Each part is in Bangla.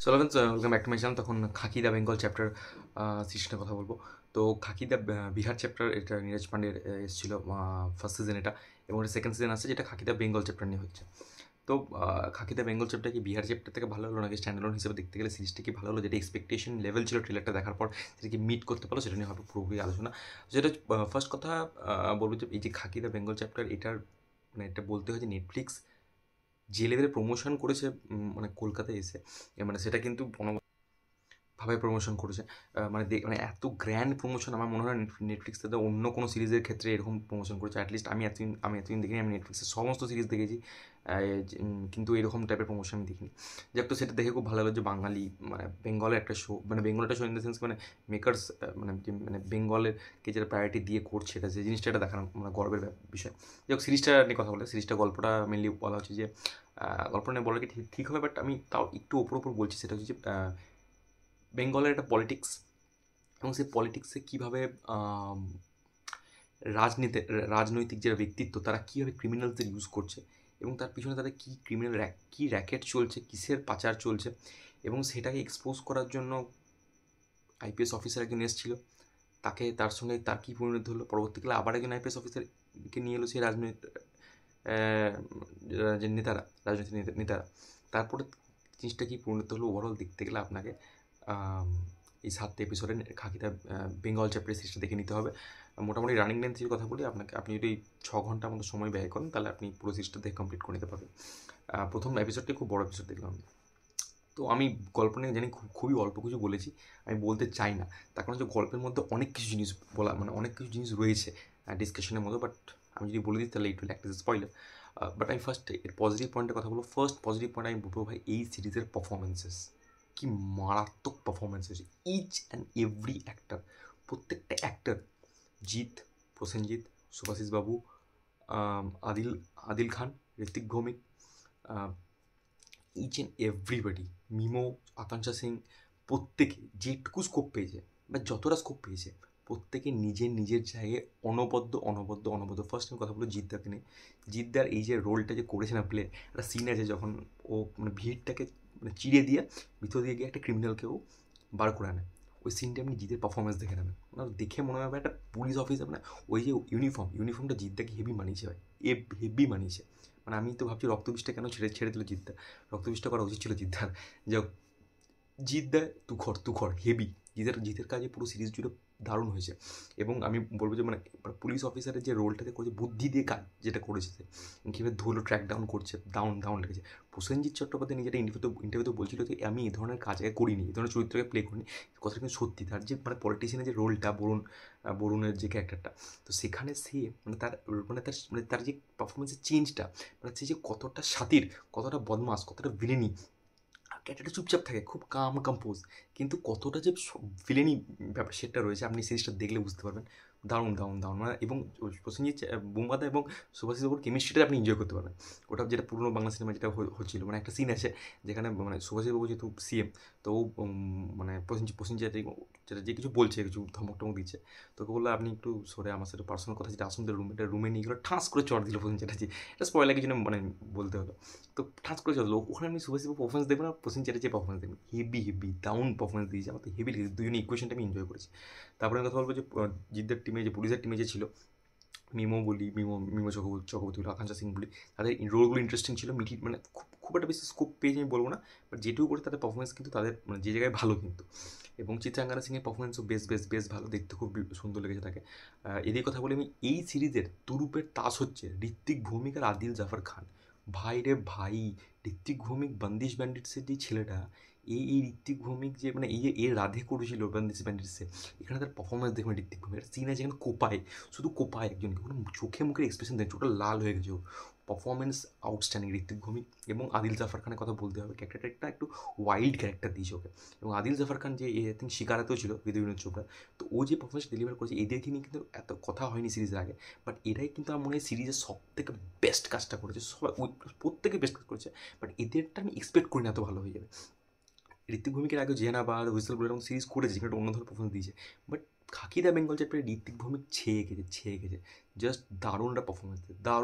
So welcome back to my channel. তখন খাকি দ্য বেঙ্গল চ্যাপ্টার সিরিজটার কথা বলবো। তো খাকি দ্য বিহার চ্যাপ্টার, এটা নীরজ পান্ডের এসেছিল ফার্স্ট সিজন এটা, এবং এটা সেকেন্ড সিজন আসছে যেটা খাকি দ্য বেঙ্গল চ্যাপ্টার নিয়ে হচ্ছে। তো খাকি দ্য বেঙ্গল চ্যাপ্টার কি বিহার চ্যাপ্টার থেকে ভালো হলো নাকি স্ট্যান্ড অ্যালোন হিসেবে দেখতে গেলে সিরিজটা কি ভালো হলো, যেটা এক্সপেকটেশন লেভেল ছিল ট্রেলারটা দেখার পর সেটা কি মিট করতে পারলো, সেটা নিয়ে হবে পুরোপুরি আলোচনা। যেটা ফার্স্ট কথা বলবো যে এই যে খাকি দ্য বেঙ্গল চ্যাপ্টার, এটার মানে এটা বলতে হয় যে নেটফ্লিক্স যে লেভেলে প্রমোশন করেছে মানে কলকাতায় এসে, মানে সেটা কিন্তু ভাবে প্রমোশন করেছে। মানে এত গ্র্যান্ড প্রমোশন আমার মনে হয় নেটফ্লিক্স তাদের অন্য কোনো সিরিজের ক্ষেত্রে এরকম প্রমোশন করেছে। অ্যাটলিস্ট আমি এতদিন দেখিনি, আমি নেটফ্লিক্সের সমস্ত সিরিজ দেখেছি, কিন্তু এরকম টাইপের প্রমোশন আমি দেখিনি। যাক, তো সেটা দেখে খুব ভালো লাগলো যে বাঙালি মানে বেঙ্গলের একটা শো, মানে বেঙ্গল একটা শো ইন দ্য সেন্স মানে মেকার্স, মানে বেঙ্গলের কে যেটা প্রায়োরিটি দিয়ে করছে, এটা যে জিনিসটা এটা দেখানো মানে গর্বের বিষয়। যাক, সিরিজটা নিয়ে কথা বলে, সিরিজটা গল্পটা মেনলি বলা হচ্ছে যে গল্পটা নিয়ে বলা কি ঠিক ঠিক হবে, বাট আমি তাও একটু ওপর বলছি। সেটা হচ্ছে যে বেঙ্গলের একটা পলিটিক্স, এবং সেই পলিটিক্সে কীভাবে রাজনীতি রাজনৈতিক যারা ব্যক্তিত্ব তারা কীভাবে ক্রিমিনালসদের ইউজ করছে, এবং তার পিছনে তাদের কী ক্রিমিনাল কী র্যাকেট চলছে, কিসের পাচার চলছে, এবং সেটাকে এক্সপোজ করার জন্য আইপিএস অফিসার একজন এসেছিল। তার সঙ্গে তার কী পরিণতি হলো, পরবর্তীকালে আবার একজন আইপিএস অফিসারকে নিয়ে এলো সেই যে নেতারা, রাজনৈতিক নেতারা। তারপরে জিনিসটা কী পরিণত হলো ওভারঅল দেখতে গেলে আপনাকে এই 7 এপিসোডে খাকিটা বেঙ্গল চ্যাপ্টার সিরিজটা দেখে নিতে হবে। মোটামুটি রানিং লেন্থ যদি কথা বলি, আপনি যদি 6 ঘন্টার মতো সময় ব্যয় করেন তাহলে আপনি পুরো সিরিজটা দেখে কমপ্লিট করে নিতে পারবেন। প্রথম এপিসোডটি খুব বড় এপিসোড দেখলাম আমি। তো আমি গল্প নিয়ে জানি খুবই অল্প কিছু বলেছি, আমি বলতে চাই না, তার কারণ হচ্ছে গল্পের মধ্যে অনেক কিছু জিনিস বলা, মানে অনেক কিছু জিনিস রয়েছে ডিসকাশনের মতো। বাট আমি যদি বলে দিই তাহলে it will act age spoiler. But আমি ফার্স্ট এর পজিটিভ পয়েন্টের কথা বলবো। ফার্স্ট পজিটিভ পয়েন্ট আমি বলবো, ভাই এই সিরিজের পারফরমেন্সেস কি মারাত্মক পারফরমেন্স হয়েছে। ইচ অ্যান্ড এভরি অ্যাক্টার, প্রত্যেকটা actor, Jeet, Prosenjit, Subhashish babu, Adil Adil Khan, Ritwick Bhowmik, each and everybody, Mimoh, Akanksha Singh, প্রত্যেকে যেটুকু স্কোপ পেয়েছে বা যতটা স্কোপ পেয়েছে, প্রত্যেকে নিজের নিজের জায়গায় অনবদ্য। ফার্স্ট আমি কথা বলবো জিদ্দাকে নিয়ে। জিদ্দার এই যে রোলটা যে করেছে না প্লে, একটা সিন আছে যখন ও মানে ভিড়টাকে মানে চিড়ে দিয়ে ভিতর দিয়ে গিয়ে একটা ক্রিমিনালকেও বার করে আনে। ওই সিনটা আপনি জিতের পারফরমেন্স দেখে নেবেন, ওনার দেখে মনে হবে একটা পুলিশ অফিসার, মানে ওই যে ইউনিফর্মটা জিদ্দাকে হেভি মানিয়েছে ভাই, হেভি মানিয়েছে। মানে আমি তো ভাবছি রক্তবীজটা কেন ছেড়ে ছেড়ে দিল জিদ্দা, রক্তবীজটা করা উচিত ছিল জিদ্দার। যে জিৎ দেয় তুখর হেভি, জিতের কাজে পুরো সিরিজ জুড়ে দারুণ হয়েছে। এবং আমি বলবো যে মানে পুলিশ অফিসারের যে রোলটাতে করেছে, বুদ্ধি দিয়ে কাজ যেটা করেছে সে, কীভাবে ধুলো ট্র্যাক ডাউন করছে, দারুণ লেগেছে। প্রসেনজিৎ চট্টোপাধ্যায় নিজেটা ইন্টারভিউতে বলছিল যে আমি এই ধরনের কাজ আগে করিনি, এই ধরনের চরিত্রকে প্লে করিনি। কথাটা কিন্তু সত্যি, তার যে মানে পলিটিশিয়ানের যে রোলটা, বরুণের যে ক্যারেক্টারটা, তো সেখানে সে মানে তার যে পারফরমেন্সের চেঞ্জটা, মানে সে যে কতটা সাতির, কতটা বদমাস, কতটা ভিলেনি, ক্যারেক্টারটা চুপচাপ থাকে, খুব কম্পোজ, কিন্তু কতটা যে ভিলেনি ব্যাপার সেটা রয়েছে, আপনি সিরিজটা দেখলে বুঝতে পারবেন। দারুণ মানে, এবং প্রসেনজিৎ বুম্বাদা এবং সুভাষিস বাবুর কেমিস্ট্রিটা আপনি এনজয় করতে পারবেন। ওটা যেটা পুরনো বাংলা সিনেমা যেটা হচ্ছিল, মানে একটা সিন আছে যেখানে মানে সুভাষিস বাবু যেহেতু সিএম, তো ও মানে প্রসেনজিৎ যেটা যে কিছু বলছে, কিছু ধমক টমক দিচ্ছে, তোকে বললো আপনি একটু সরে আমার সাথে পার্সোনাল কথা, যেটা আসুন রুমে নিয়ে গেলো, ঠাঁস করে চড় দিল প্রসেনজিৎ চ্যাটার্জি। এটা স্পয়লার কিছু না মানে বলতে হলো। তো ঠাঁচ করে চললো ওখানে, আমি সুভাষিস পারফরমেন্স দেখবো না প্রসেন চ্যাটার্জি পারফরমেন্স দেখবেন, হেভি দাউন পারফরমেন্স দিয়েছে, আমার তো হেভি লেগেছে, দুজনে ইকুয়েশনটা আমি এনজয় করেছি। তারপরে আমি কথা বলবো যে জিদ্দার টিমে, যে পুলিশের টিমে যে ছিল, মিমো চক্রবর্তী বলি, আকাঙ্ক্ষা সিং বলি, তাদের রোলগুলো ইন্টারেস্টিং ছিল, মানে খুব একটা বেশি স্কোপ পেয়েছে আমি বলবো না, বাট যেটুকু করে তাদের পারফরমেন্স কিন্তু তাদের মানে যে জায়গায় ভালো কিন্তু। এবং চিত্রাঙ্গানা সিংয়ের পারফরমেন্সও বেশ ভালো, দেখতে খুব সুন্দর লেগেছে তাকে। এদের কথা বলে আমি এই সিরিজের তুরুপের তাস হচ্ছে ঋত্বিক ভৌমিক আর আদিল জাফর খান। ভাই রে ভাই, ঋত্বিক ভৌমিক বান্দিশ ব্যান্ডিটসের যে ছেলেটা, এই ঋত্বিক ভৌমিক যে মানে এই যে এর রাধে করেছিল বান্দিশ ব্যান্ডিটসে, এখানে তার পারফরমেন্স দেখবেন ঋত্বিক ভৌমিক, একটা সিন আছে যেখানে শুধু কোপায় একজনকে, কোনো চোখে মুখের এক্সপ্রেশন দেয়, চোখটা লাল হয়ে গেছে। Performance outstanding Ritwick Bhowmik. এবং আদিল জাফর খানের কথা বলতে হবে, ক্যারেক্টারটা একটু ওয়াইল্ড ক্যারেক্টার দিয়েছে ওকে। এবং আদিল জাফর খান যে আই থিঙ্ক শিকারাতেও ছিল বিদ্যুৎ বিনোদ চোপড়া, তো ও যে পারফরমেন্স ডেলিভার করেছে, এদেরকে নিয়ে কিন্তু এত কথা হয়নি সিরিজের আগে, বাট এরাই কিন্তু আমার মনে হয় সিরিজের সব থেকে বেস্ট কাজটা করেছে, সবাই প্রত্যেকে বেস্ট কাজ করেছে, বাট এদেরটা আমি এক্সপেক্ট করি না এত ভালো হয়ে যাবে। ঋত্বিক ভৌমিকের আগে জেনা বা হুইসেল ব্লোয়ার এরকম সিরিজ করেছে যেখানে অন্য ধরনের পারফরমেন্স দিয়েছে, বাট খাকি দা বেঙ্গল চ্যাপ্টারে ঋত্বিক ভৌমিক ছেয়ে গেছে। জাস্ট দারুণ একটা পারফরমেন্স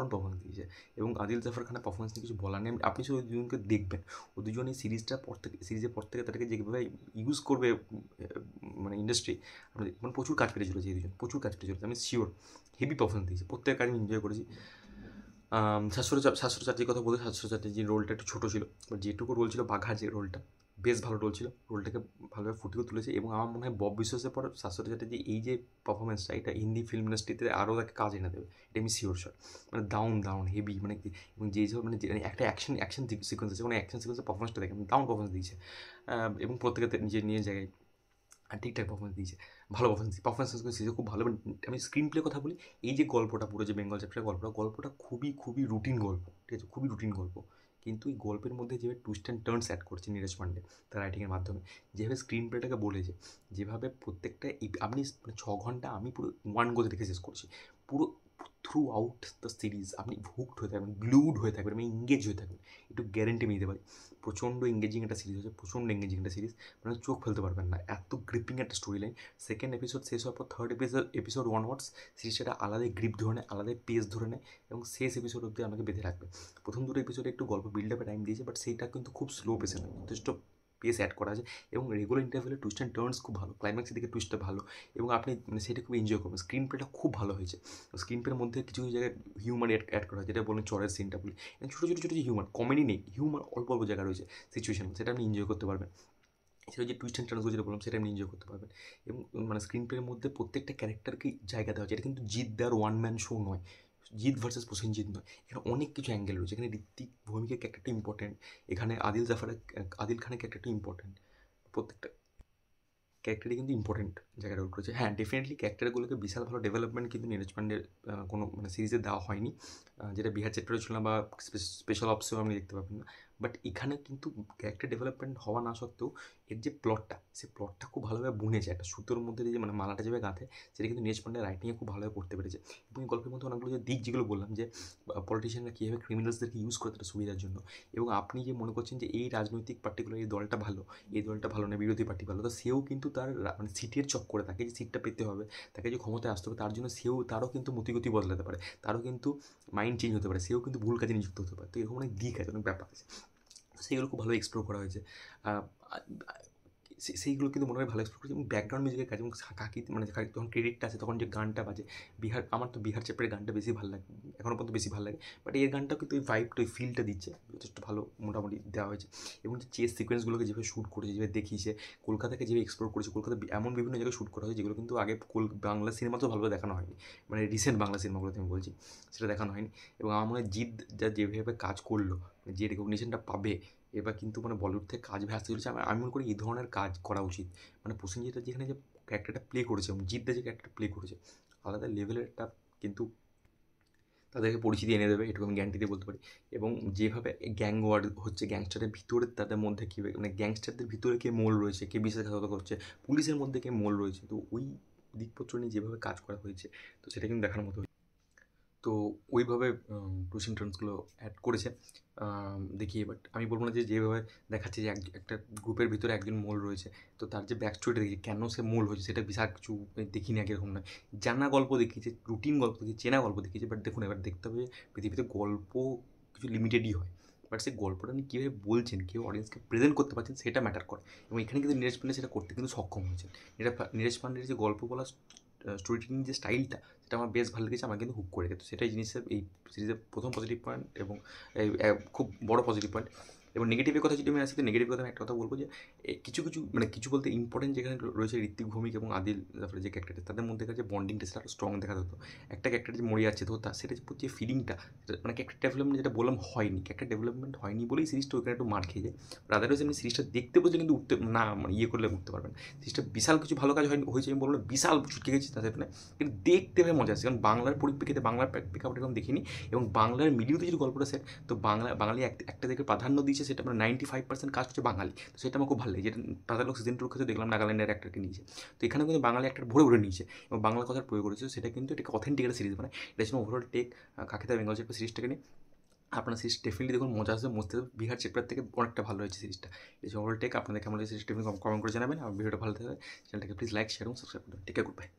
দিয়েছে। এবং আদিল জাফর খানের পারফরমেন্স নিয়ে কিছু বলার নেই। আপনি শুধু ওই দুজনকে দেখবেন, ও দুজন এই সিরিজের পর থেকে তাদেরকে যেভাবে ইউজ করবে মানে ইন্ডাস্ট্রি, মানে প্রচুর কাজ পেতে চলেছে এই দুজন, প্রচুর কাজ পেতে চলেছে, আমি শিওর। হেভি পারফরমেন্স দিয়েছে, প্রত্যেক কাজ আমি এনজয় করেছি। শাশ্বত চ্যাটার্জির কথা বলতে, শাশ্বত চ্যাটার্জির রোলটা একটু ছোটো ছিল, বাট যেটুকু রোল ছিল বাঘা, যে রোলটা বেশ ভালো রোল ছিল, রোলটাকে ভালোভাবে ফুটিয়ে তুলেছে। এবং আমার মনে হয় বব বিশ্বাসের পর শাশ্বত চ্যাটার্জি এই যে পারফরমেন্সটা, এটা হিন্দি ফিল্ম ইন্ডাস্ট্রিতে আরও তাকে কাজ এনে দেবে, এটা আমি শিওর শট। মানে দাউন হেভি, মানে কি, এবং যেই সব মানে একটা অ্যাকশন সিকোয়েন্স আছে, মানে অ্যাকশন সিকোয়েন্সের পারফরমেন্সটা দেখে দাউন পারফরমেন্স দিয়েছে। এবং প্রত্যেকে নিজের জায়গায় ঠিকঠাক পারফরমেন্স দিয়েছে, ভালো পারফরমেন্স সিরিজে খুব ভালো। আমি স্ক্রিন প্লে কথা বলি, এই যে গল্পটা পুরো যে বেঙ্গল চ্যাপ্টারের গল্পটা খুবই রুটিন গল্প, ঠিক আছে, খুবই রুটিন গল্প। কিন্তু এই গল্পের মধ্যে যেভাবে টুইস্ট অ্যান্ড টার্নস অ্যাড করছে নীরজ পান্ডে তার রাইটিংয়ের মাধ্যমে, যেভাবে স্ক্রিন প্লেটাকে বলেছে, যেভাবে প্রত্যেকটা আপনি মানে 6 ঘন্টা আমি পুরো ওয়ান গোতে দেখে শেষ করছি, পুরো থ্রু আউট দ্য সিরিজ আপনি হুকড হয়ে থাকবেন, গ্লুড হয়ে থাকবেন, আমি এঙ্গেজ হয়ে থাকবেন, একটু গ্যারেন্টি আমি দিতে পারি। প্রচণ্ড এঙ্গেজিং একটা সিরিজ হচ্ছে, প্রচণ্ড এঙ্গেজিং একটা সিরিজ, মানে চোখ ফেলতে পারবেন না, এত গ্রিপিং একটা স্টোরি লাইন। সেকেন্ড এপিসোড শেষ হওয়ার পর থার্ড এপিসোড ওয়ার্ডস সিরিজটা আলাদাই গ্রিপ ধরে নেয়, আলাদাই পেস ধরে নেয়, এবং শেষ এপিসোড অব্দি আমাকে বেঁধে রাখবে। প্রথম দুটো এপিসোডে একটু গল্প বিল্ড আপে টাইম দিয়েছে, বাট সেইটা কিন্তু খুব স্লো পেসে নয়, যথেষ্ট পেস অ্যাড করা আছে। এবং রেগুলার ইন্টারভেলে টুইস্ট অ্যান্ড টার্নস খুব ভালো, ক্লাইম্যাক্সের দিকে টুইস্টটা ভালো, এবং আপনি মানে সেটা খুব এনজয় করবেন। স্ক্রিন প্লেটা খুব ভালো হয়েছে, স্ক্রিন প্লের মধ্যে কিছু জায়গায় হিউমার অ্যাড করা হয়, যেটা বলেন চরের সিনটা বলি, ছোটো ছোটো যে হিউমার, কমেডি নেই, হিউমার অল্প অল্প জায়গা রয়েছে সিচুয়েশন, সেটা আপনি এনজয় করতে পারবেন। সেটা যে টুইস্ট অ্যান্ড টার্নসগুলো যেটা বললাম, সেটা আপনি এনজয় করতে পারবেন। এবং মানে স্ক্রিন প্লের মধ্যে প্রত্যেকটা ক্যারেক্টারকেই জায়গা দেওয়া হচ্ছে, এটা কিন্তু জিৎ দেওয়ার ওয়ান ম্যান শো নয়, জিৎ ভার্সেস প্রসেনজিৎ নয়, এখানে অনেক কিছু অ্যাঙ্গেল রয়েছে। এখানে ঋত্বিক ভৌমিকের ক্যারেক্টারটা ইম্পর্টেন্ট, এখানে আদিল খানের ক্যারেক্টারটা ইম্পর্টেন্ট, প্রত্যেকটা ক্যারেক্টারই কিন্তু ইম্পর্টেন্ট জায়গায় রোল করেছে। হ্যাঁ, ডেফিনেটলি ক্যারেক্টারগুলোকে বিশাল ভালো ডেভেলপমেন্ট কিন্তু নীরজ পান্ডের কোনো মানে সিরিজে দেওয়া হয়নি, যেটা বিহার চ্যাপ্টারে ছিল না, বা স্পেশাল অপসেও আপনি দেখতে পাবেন না। বাট এখানে কিন্তু ক্যারেক্টার ডেভেলপমেন্ট হওয়া না সত্ত্বেও এর যে প্লটটা, সেই প্লটটা খুব ভালোভাবে বুনেছে, একটা সুতোর মধ্যে যে মানে মালাটা যেভাবে গাঁথে, সেটা কিন্তু নীরজ পান্ডের রাইটিংয়ে খুব ভালোভাবে করতে পেরেছে। এবং এই গল্পের মধ্যে অনেকগুলো যে দিক যেগুলো বললাম, যে পলিটিশিয়ানরা কীভাবে ক্রিমিনালসদেরকে ইউজ করে তাদের সুবিধার জন্য, এবং আপনি যে মনে করছেন যে এই রাজনৈতিক পার্টিকুলার এই দলটা ভালো, এই দলটা ভালো না, বিরোধী পার্টি ভালো, তো সেও কিন্তু তার মানে সিটের চক্করে, তাকে যে সিটটা পেতে হবে, তাকে যে ক্ষমতায় আসতে হবে, তার জন্য তারও কিন্তু মতিগতি বদলাতে পারে, তারও কিন্তু মাইন্ড চেঞ্জ হতে পারে, সেও কিন্তু ভুল কাজে নিযুক্ত হতে পারে। তো এরকম অনেক দিক আছে, অনেক ব্যাপার আছে, সেইগুলো খুব ভালো এক্সপ্লোর করা হয়েছে। সেইগুলো কিন্তু মনে হয় ভালো এক্সপ্লোর করেছে। এবং ব্যাকগ্রাউন্ড মিউজিকের কাজ, এবং কাকি মানে যখন ক্রেডিটটা আছে তখন যে গানটা বাজে, আমার তো বিহার চ্যাপ্টারের গানটা বেশি ভালো লাগে, এখনও পর্যন্ত বেশি ভালো লাগে। বাট এর গানটাও কিন্তু ওই ভাইবটা, ওই ফিলটা দিচ্ছে, যথেষ্ট ভালো মোটামুটি দেওয়া হয়েছে। এবং যে চেস সিকোয়েন্সগুলোকে যেভাবে শ্যুট করেছে, যেভাবে দেখিয়েছে, কলকাতাকে যেভাবে এক্সপ্লোর করেছে, কলকাতা এমন বিভিন্ন জায়গায় শ্যুট করা হয়েছে যেগুলো কিন্তু আগে বাংলা সিনেমাতেও ভালোভাবে দেখানো হয়নি, মানে রিসেন্ট বাংলা সিনেমাগুলোতে আমি বলছি, সেটা দেখানো হয়নি। এবং আমার মনে হয় জিৎ যা যেভাবে কাজ করলো, যে রেকগনিশনটা পাবে, এবার কিন্তু মানে বলিউড থেকে কাজ ভেসে চলেছে। আমি মনে করি এই ধরনের কাজ করা উচিত। মানে প্রসেনজিৎ যেখানে যে ক্যারেক্টারটা প্লে করেছে, এবং জিৎদা যে ক্যারেক্টারটা প্লে করেছে, আলাদা লেভেলের একটা কিন্তু তাদেরকে পরিচিতি এনে দেবে, এটুকু আমি গ্যারান্টি দিয়ে বলতে পারি। এবং যেভাবে গ্যাং ওয়ার হচ্ছে, গ্যাংস্টারের ভিতরে তাদের মধ্যে কী, মানে গ্যাংস্টারদের ভিতরে কে মোল রয়েছে, কে বিশ্বাসঘাতকতা করছে, পুলিশের মধ্যে কে মোল রয়েছে, তো ওই দিকপত্র নিয়ে যেভাবে কাজ করা হয়েছে, তো সেটা কিন্তু দেখার মতো। তো ওইভাবে টুইস্ট অ্যান্ড টার্নসগুলো অ্যাড করেছে, দেখিয়ে। বাট আমি বলবো না যে যেভাবে দেখাচ্ছে যে একটা গ্রুপের ভিতরে একজন মোল রয়েছে, তো তার যে ব্যাক স্টোরিটা দেখি কেন সে মোল হয়েছে, সেটা বিশাল কিছু দেখিনি আগে, এরকম নয়। জানা গল্প দেখিয়েছে, রুটিন গল্প দেখিয়েছে, চেনা গল্প দেখিয়েছে, বাট দেখুন এবার দেখতে হবে পৃথিবীতে গল্প কিছু লিমিটেডই হয়, বাট সেই গল্পটা আপনি কীভাবে বলছেন, কেউ অডিয়েন্সকে প্রেজেন্ট করতে পারছেন, সেটা ম্যাটার করে। এবং এখানে কিন্তু নীরজ পান্ডে সেটা করতে কিন্তু সক্ষম হয়েছেন। নীরজ পান্ডের যে গল্প বলা স্টোরি টেলিং যে স্টাইলটা, সেটা আমার বেশ ভালো লেগেছে, আমার কিন্তু হুক করে গেছে। সেটাই জিনিসের এই সিরিজের প্রথম পজিটিভ পয়েন্ট, এবং এই খুব বড় পজিটিভ পয়েন্ট। এবং নেগেটিভের কথা যদি আমি আসি, তো নেগেটিভ কথা আমি একটা কথা বলবো, যে কিছু মানে কিছু বলতে ইম্পর্টেন্ট যেখানে রয়েছে ঋত্বিক ভৌমিক এবং আদিল জাফরের যে ক্যারেক্টারটা, তাদের মধ্যে যে বন্ডিংটা, সেটা আরও স্ট্রং দেখা যেত। একটা ক্যারেক্টার যে মরে যাচ্ছে, তো সেটা যে ফিলিংটা, মানে ক্যারেক্টার ডেভেলপমেন্ট যেটা বললাম হয়নি, ক্যারেক্টার ডেভেলপমেন্ট হয়নি বলেই সিরিজটা ওইখানে একটু মার খেয়ে যায়। আদারওয়াইজ আপনি সিরিজটা দেখতে বলছে কিন্তু উঠতে না, মানে করলে উঠতে পারবেন। সিরিজটা বিশাল কিছু ভালো কাজ হয়েছে আমি বলবো না, বিশাল ছুটকে গেছি তাদের, কিন্তু দেখতে ভাবে মজা আসছে, কারণ বাংলার পরিপ্রেক্ষিতে, বাংলার প্রেক্ষাপটে এরকম দেখিনি। এবং বাংলার মিডিয়াতে যদি গল্পটা সেট, তো বাঙালি একটা দিকে প্রাধান্য দিয়েছে, সেটা মানে 95% কাজ হচ্ছে বাঙালি, তো সেটা আমার খুব ভালো লাগে। যেটা পাতালক সিজন 2 ক্ষেত্রে দেখলাম নাগাল্যান্ডের অ্যাক্টরকে নিয়েছে, তো এখানেও কিন্তু বাঙালি অ্যাক্টর ভরে নিয়েছে, এবং বাংলা কথার প্রয়োগ করেছে, সেটা কিন্তু এটাকে অথেন্টিক একটা সিরিজ, মানে এটা ছিল ওভারঅল টেক কাকিতা বেঙ্গল চ্যাপ্টার সিরিজটাকে নিয়ে। আপনার সিরিজ ডেফিনেটলি দেখুন, মজা আসবে, মস্তে বিহার চ্যাপ্টার থেকে অনেকটা ভালো হয়েছে সিরিজটা। এই ওভারঅল টেক আপনাদের কেমন লাগে সিরিজটা কমেন্ট করে জানাবেন। আর ভিডিওটা ভালো থাকে, চ্যানেলটাকে প্লিজ লাইক, শেয়ার এবং সাবস্ক্রাইব করবেন। Take care, good by.